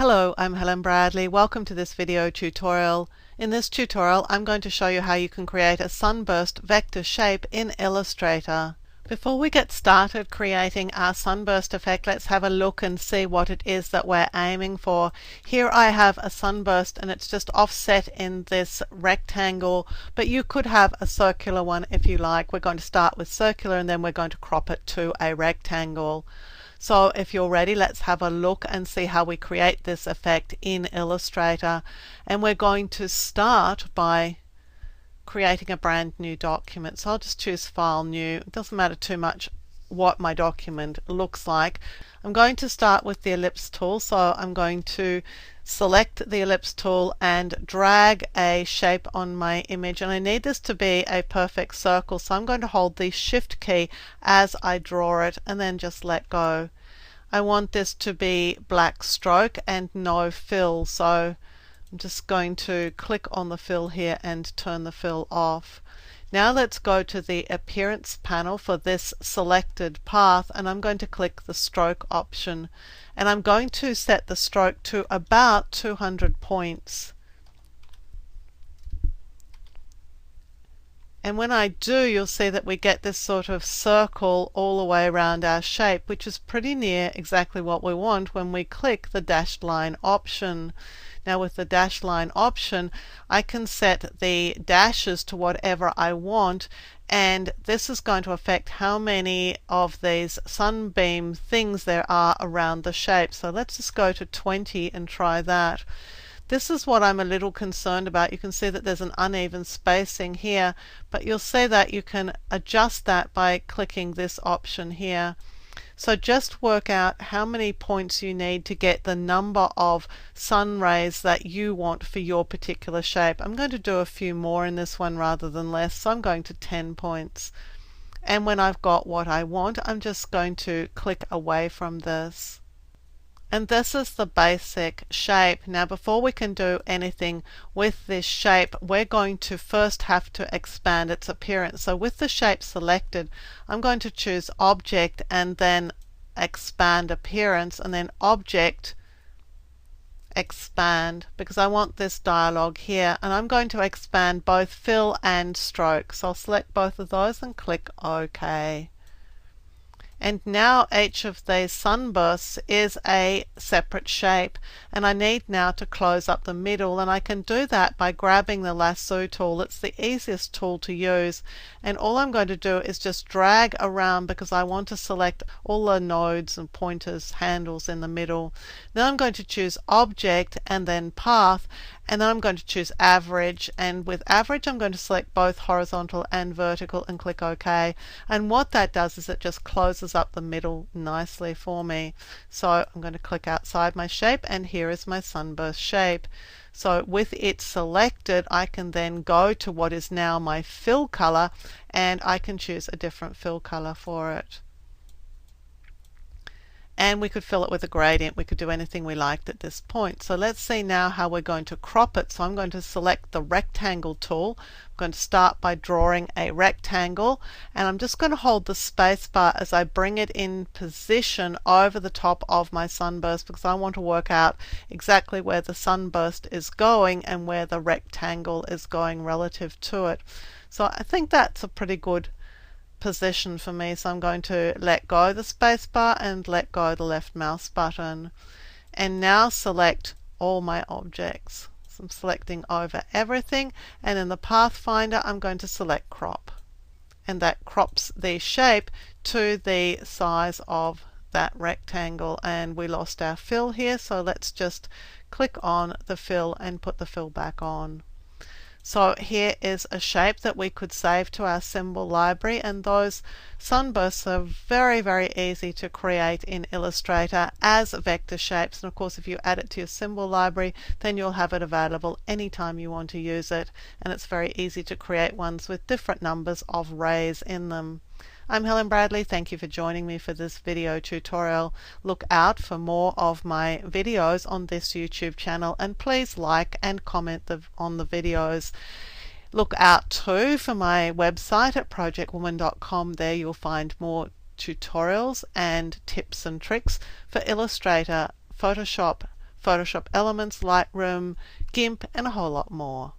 Hello, I'm Helen Bradley. Welcome to this video tutorial. In this tutorial, I'm going to show you how you can create a sunburst vector shape in Illustrator. Before we get started creating our sunburst effect, let's have a look and see what it is that we're aiming for. Here I have a sunburst and it's just offset in this rectangle, but you could have a circular one if you like. We're going to start with circular and then we're going to crop it to a rectangle. So if you're ready, let's have a look and see how we create this effect in Illustrator. And we're going to start by creating a brand new document. So I'll just choose File, New. It doesn't matter too much what my document looks like. I'm going to start with the ellipse tool. So I'm going to select the ellipse tool and drag a shape on my image, and I need this to be a perfect circle, so I'm going to hold the Shift key as I draw it and then just let go. I want this to be black stroke and no fill, so I'm just going to click on the fill here and turn the fill off. Now let's go to the Appearance panel for this selected path, and I'm going to click the Stroke option, and I'm going to set the stroke to about 200 points. And when I do, you'll see that we get this sort of circle all the way around our shape, which is pretty near exactly what we want when we click the dashed line option. Now with the dashed line option, I can set the dashes to whatever I want, and this is going to affect how many of these sunbeam things there are around the shape. So let's just go to 20 and try that. This is what I'm a little concerned about. You can see that there's an uneven spacing here, but you'll see that you can adjust that by clicking this option here. So just work out how many points you need to get the number of sun rays that you want for your particular shape. I'm going to do a few more in this one rather than less, so I'm going to 10 points. And when I've got what I want, I'm just going to click away from this. And this is the basic shape. Now before we can do anything with this shape, we're going to first have to expand its appearance. So with the shape selected, I'm going to choose Object and then Expand Appearance, and then Object, Expand, because I want this dialog here, and I'm going to expand both fill and stroke. So I'll select both of those and click OK. And now each of these sunbursts is a separate shape, and I need now to close up the middle, and I can do that by grabbing the lasso tool. It's the easiest tool to use, and all I'm going to do is just drag around because I want to select all the nodes and pointers, handles in the middle. Then I'm going to choose Object and then Path, and then I'm going to choose Average, and with Average I'm going to select both horizontal and vertical and click OK. And what that does is it just closes up the middle nicely for me. So I'm going to click outside my shape, and here is my sunburst shape. So with it selected, I can then go to what is now my fill color, and I can choose a different fill color for it. And we could fill it with a gradient. We could do anything we liked at this point. So let's see now how we're going to crop it. So I'm going to select the rectangle tool. I'm going to start by drawing a rectangle, and I'm just going to hold the space bar as I bring it in position over the top of my sunburst, because I want to work out exactly where the sunburst is going and where the rectangle is going relative to it. So I think that's a pretty good position for me, so I'm going to let go the space bar and let go the left mouse button, and now select all my objects. So I'm selecting over everything, and in the Pathfinder I'm going to select Crop, and that crops the shape to the size of that rectangle. And we lost our fill here, so let's just click on the fill and put the fill back on. So here is a shape that we could save to our symbol library, and those sunbursts are very, very easy to create in Illustrator as vector shapes. And of course, if you add it to your symbol library, then you'll have it available anytime you want to use it, and it's very easy to create ones with different numbers of rays in them. I'm Helen Bradley. Thank you for joining me for this video tutorial. Look out for more of my videos on this YouTube channel, and please like and comment on the videos. Look out too for my website at projectwoman.com. There you'll find more tutorials and tips and tricks for Illustrator, Photoshop, Photoshop Elements, Lightroom, GIMP, and a whole lot more.